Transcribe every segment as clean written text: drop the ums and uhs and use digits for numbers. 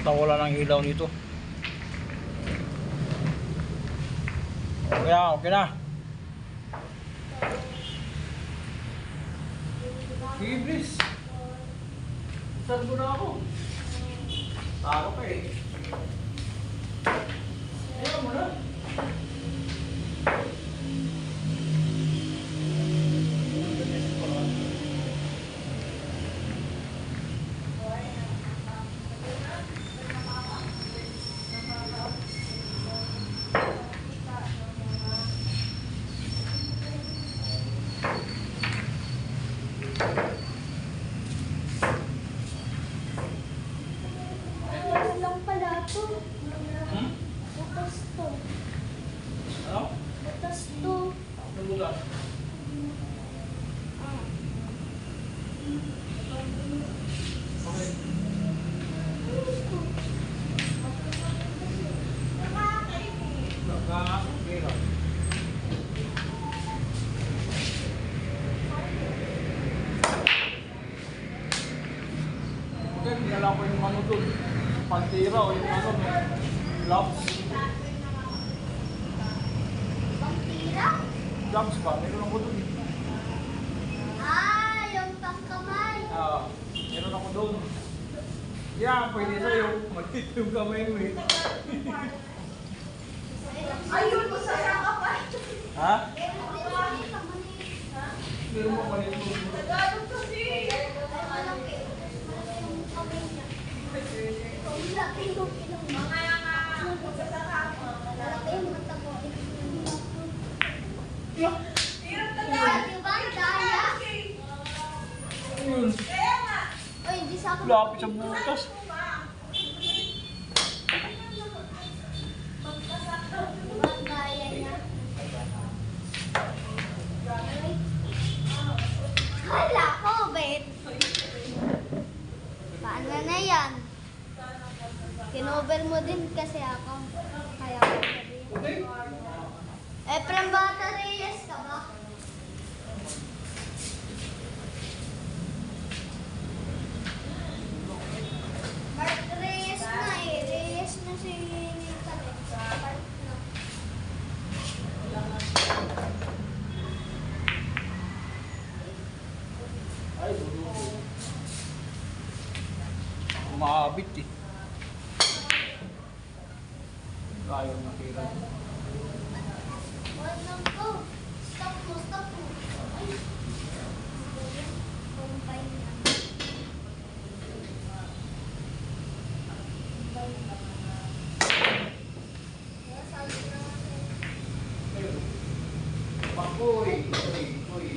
Tawala ng ilaw nito. Okay na, okay na. Sige, please. Saan mo na ako? Taro ka eh. Ayaw mo na. Lang pala ito. Butas to. Ano? Butas to. Anong butas? Okay. Okay lang. Okay, pinala ko yung ano doon. Pantira o yung ano, gloves. Pangtira? Gloves ba? Meron ako doon. Ah, yung pangkamay. Meron ako doon. Yeah, pwede sa'yo. Magtito yung kamay mo eh. Ayun, masaya ka pa. Ha? Meron din yung kamay. Meron mo pa rin doon. Tagalog kasi. Ay, malaki. Malaki yung kamay niya. Ang laki yung ilong. Mga magsasaka. Malaki yung mata ko. Diba? Daya. Ayun. Oy, di sa ako. Lapit sa butas. Diba, daya niya. Hala ko, bet. Paano na yan? Kinover mo din kasi ako. Kaya ko sabihin. Okay. Efrem Bata Reyes ka ba? Mark Reyes na eh. Reyes na si Nita. Mark na. Ay, dulo. Umabit eh. Ayaw nakira. Wala lang ko. Stop mo, stop mo. Ay. Kumpay niya. Sabi na Ayun. Bakoy. Uy, uy.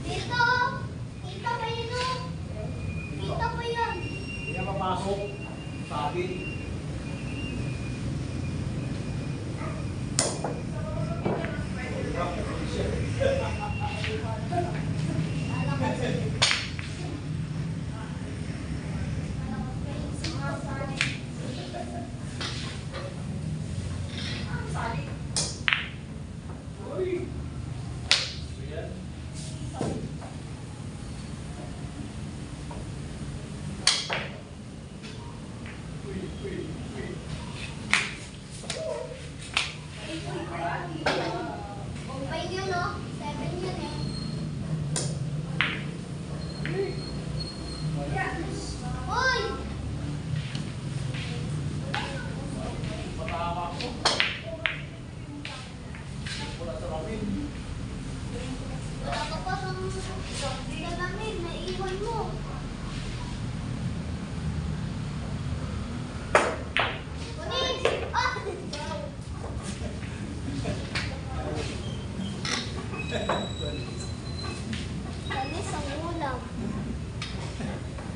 Dito! Kita pa yun o! Kita pa yun! Hindi na mapasok. Sabi. Alam ko siya. Alam ko kayo. Uy. Ayan. Uy, uy, uy. Kumpay yun o. 7 yun eh. Uy! Patama ko. Wala sa ramin. Wala ka pa sa salamin. Naiwan mo. Kunis! Ah! Panis ang ulam.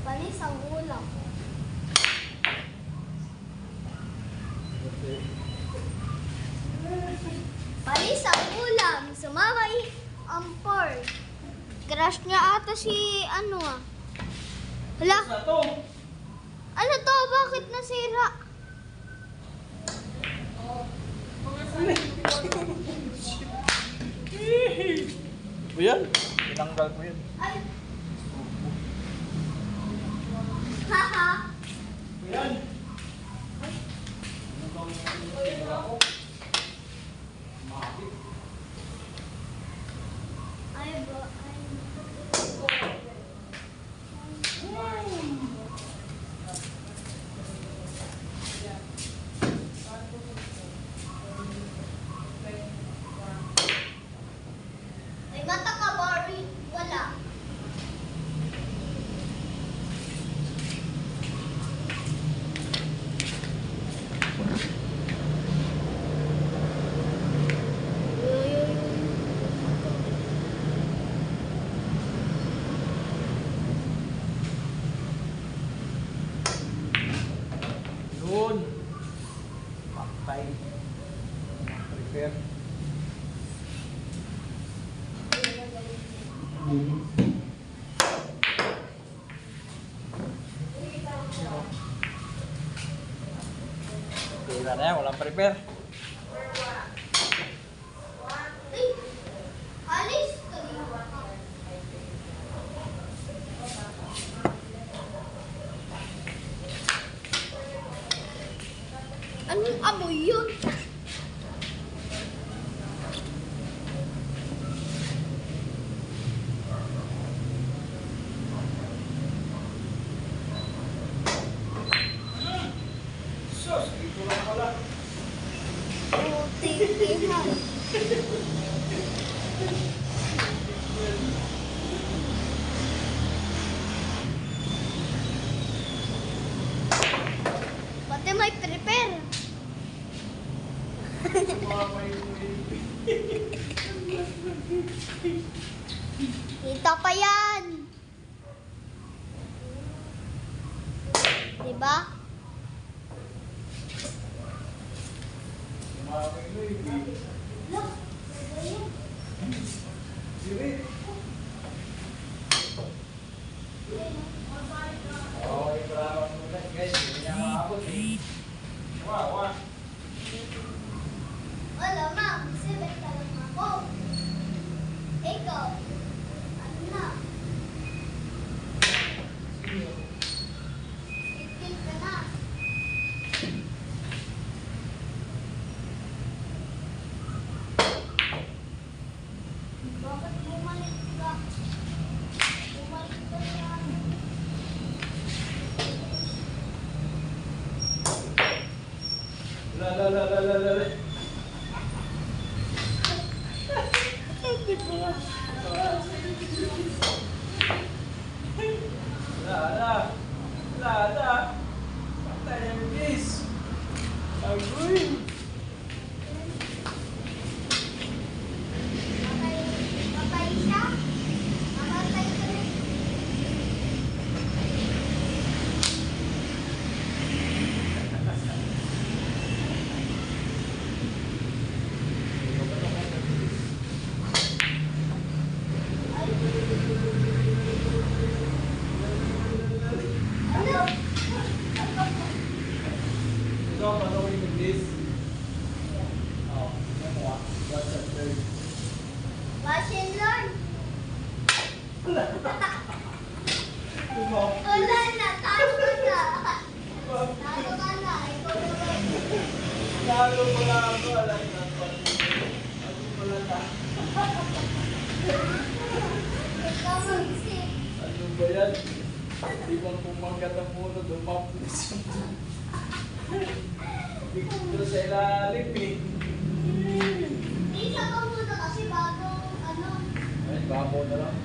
Panis ang ulam. Panis ang ulam. Sumabay ang pork. Crush niya ata si ano ah. Hala, Sa to. ano to? Bakit nasira? Ayan. Tinanggal ko yun. Ay! Haha! Yan. Ay, bro. Ay. May mata ka, Barbie. Wala. Yun. Paktay. Prepare. Wala na yan, walang prepare. Ay! Alis! Anong amoy yun? Sus, dito lang pala. Tingnan. Pati may prepare. Kita pa yan. Diba? Look. Okay, salamat muna guys. Hindi niya maabot eh. Wow. Wala, ma'am. Sibet ka lang ako. Ikaw. Ano na? Itil ka na. Bakit bumalik ka? Bumalik ka na. La. La. Patay ang guys. Agoy. Matay siya? Mamatay ka rin. Ay. Ano? Ito, panoorin mo this. Oh, ano mo ah? What's that third? Machine learn. Diba? Wala na. Talo ka na. Talo ka na. Ikaw naman. Lalo pala ako. Alam na pa. Ako pala ka. Ikaw mag-isip. Ano ba yan? Di ba pumagat ang puno, dumapos. Dito sa ilalim eh. Isa ka muna kasi bago ano. Ay, babaw na lang.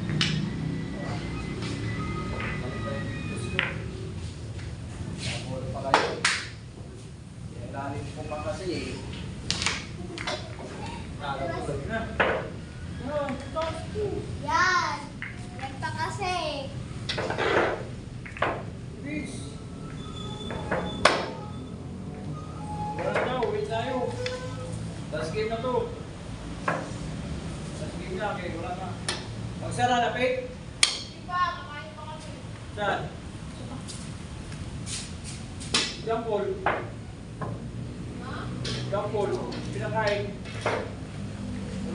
Babaw pa kayo. Ilalim ko pa kasi eh. Nakatulog na. Yan. Yan pa kasi. Please. Wala na, wait tayo. Last game na to. Last game na, okay, wala na. Magsara na, Pete. Saan? Jampol. Jampol. Pinakain.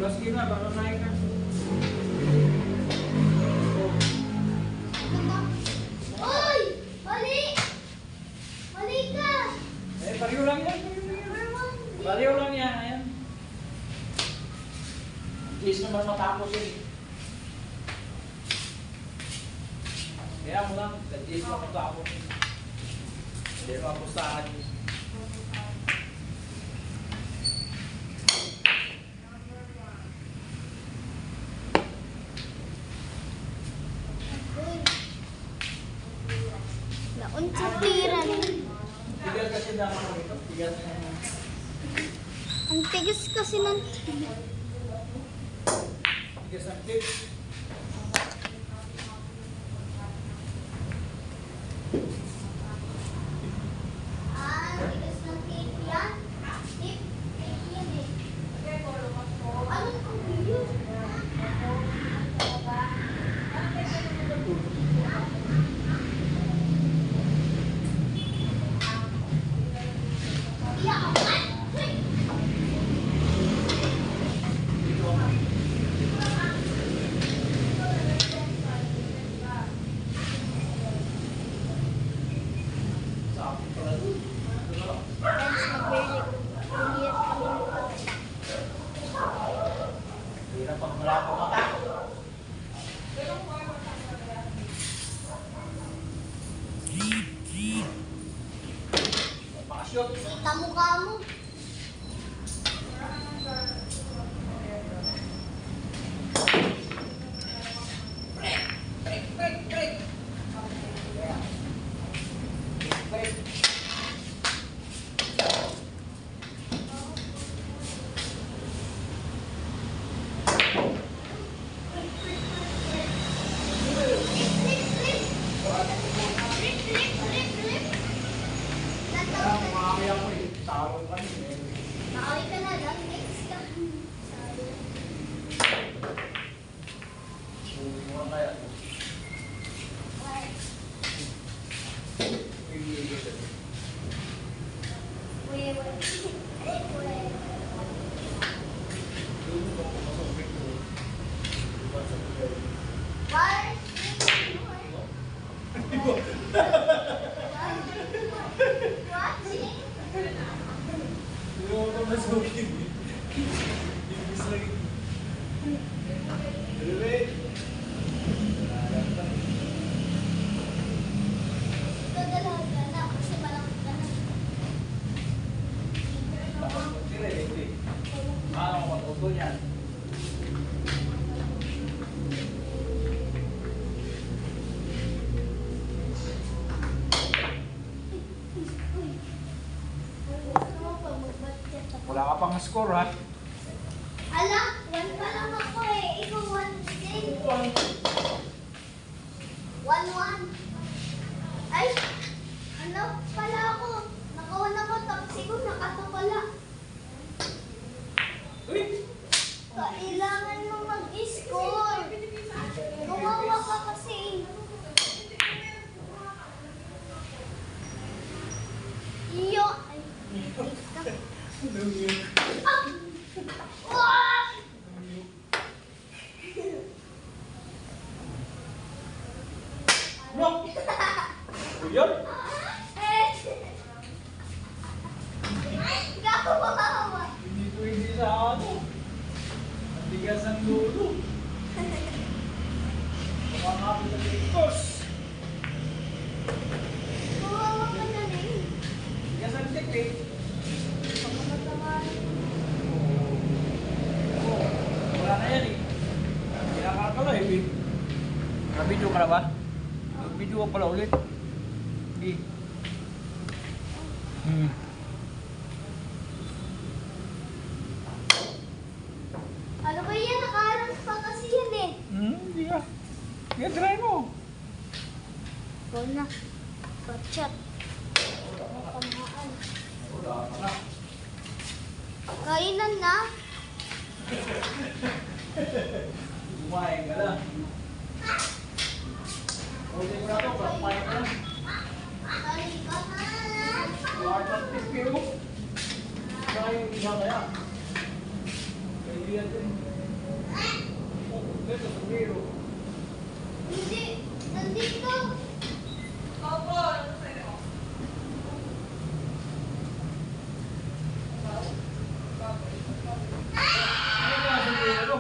Last game na, baka kain ka. Please naman matapos yun. Kaya mo lang, nag-is na matapos. Hindi naman pustahan yun. Naon sa tira ni. Tigas kasi naman ko ito. Tigas na naman. Ang tigas kasi ng Tigas ang tip. tigas ng tape yan. Tape yan eh. Anong kumilyo? Iya, Sakit pala doon. Friends, nag-barely clear kami ng pagsak. Hirap pag wala pa mata. Pakasyon. Kita mukha mo. Kaya kumami ako eh. Tawag kami eh. Nakawin ka na lang. Next ka. Suwi mo na kaya. Wala ka pang score ha? Ala, 1 pa lang ako eh. Ikaw 1 din. 1-1. Ay, ano pala ako? Nakawan ako, tapos ikaw nakato pala. Uy! Kailangan mo mag-score. Gumawa ka kasi. Iyo. Ay, ah! Wah! No! Yun! Eh! Gawa! Hindi pwede sa ano. Ang tigas ang lulo. Kumakapit sa tikos. Gawa ka na rin. Tigas ang tikik. Oo. Wala na yan eh. Kinakakala eh. Nabidyo ka na ba? Nabidyo ka pala ulit. Hindi. Ano ba yan? Nakaharap pa kasi yan eh. Hindi ka. Sige, try mo. Ikaw na. Bachat. Makamaan. Wala ka na. Kainan na. Kumain ka lang. Ulit mo na ito. Kumain ka lang. Halika na. Kumain ka ng tipiro. Kaya yung isa kaya. Pwede yan din. Oh, ito sa miro. Hindi. Nandito. Ano ka sa miro?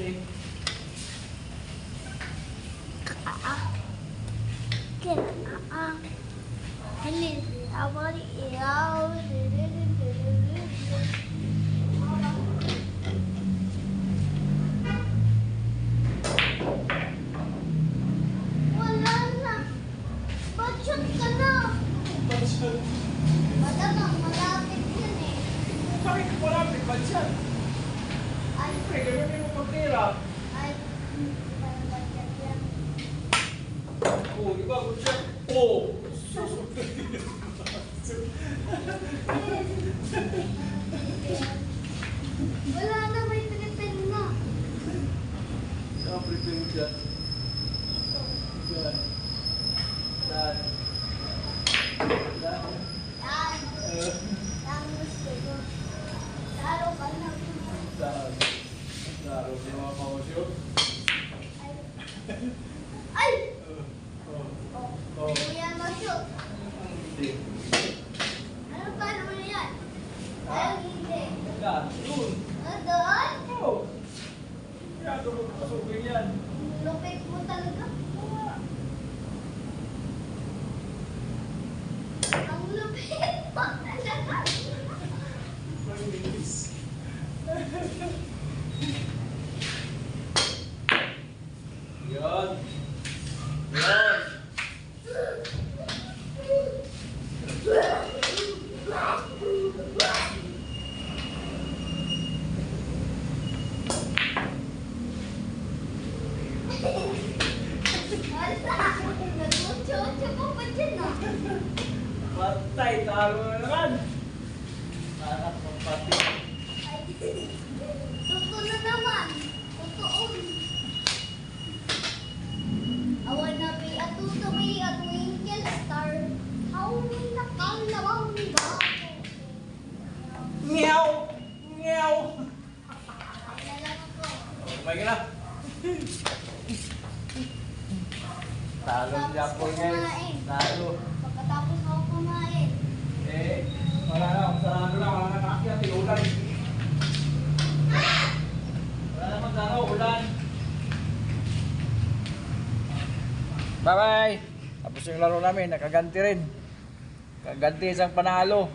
eh. Wala na. Bachot ka na. Madamang malapit yan eh. Bakit malapit ba dyan? Ay, Pre, gano'n yung pagtira. ay, parang bachot yan. Oo, di ba? Good shot. Oo. Wala na, may pinipin na. Saan prepare mo dyan? Dyan. Dyan. Dyan. Yan. Yan gusto ko. Lalo ka na. Dyan. Laro si mga pangosyo. Ay. Ay! Oh. Oh, Oh. hindi yan ma-shoot. Hindi. Ano pa naman yan? Ha? Ay, hindi. Dyan. Yun. Ano doon? Oo. Kaya ito magpapasukin yan. Lupit mo talaga. Ang lupit mo talaga. Malinis. Yan. Yan. Nag-ucho-ucho pa pa dyan ah. Patay, talo na naman. Anak ng pati. Ay, totoo na naman. Totoo. Awan na may atuto may atwinkle star. Hawin na kalawang ba? Meow! Meow! Ay na lang ako. May na. Talo siya po guys. Talo. Pagkatapos ako kumain. Eh, wala na. Sarado lang. Wala na kaakyat. Ulan. Wala naman sana ulan. Bye-bye! Tapos yung laro namin, nakaganti rin. Kaganti isang panalo.